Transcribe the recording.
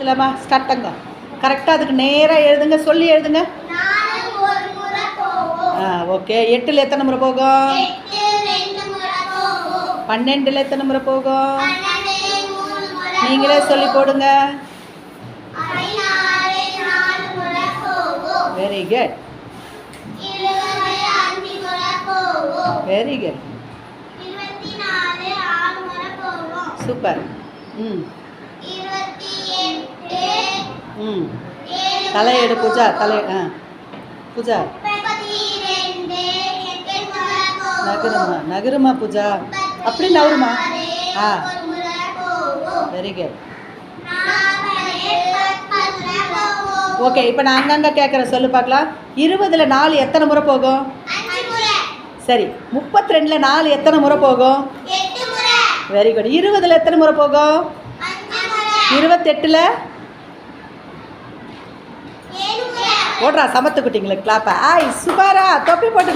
இல்லைம்மா ஸ்டார்ட் பண்ணுங்க. கரெக்டாக அதுக்கு நேராக எழுதுங்க, சொல்லி எழுதுங்க. ஓகே. 8ல் எத்தனை முறை போகும்? 12ல் எத்தனை முறை போகும்? நீங்களே சொல்லி போடுங்க. Very good, very good, super. தலையெடு பூஜா, தலை பூஜா நகருமா, நகருமா பூஜா, அப்படி நவருமா. Very good. ஓகே, இப்போ நான் அங்கங்கே கேட்குறேன், சொல்லு பார்க்கலாம். 20ல் 4 எத்தனை முறை போகும்? சரி. 32ல் 4 எத்தனை முறை போகும்? Very good. 20ல் எத்தனை முறை போகும்? 28ல் ஓடுறா சமத்து குட்டிங்களுக்கு கிளாப்பா. சூப்பரா தொப்பி போட்டுக்கலாம்.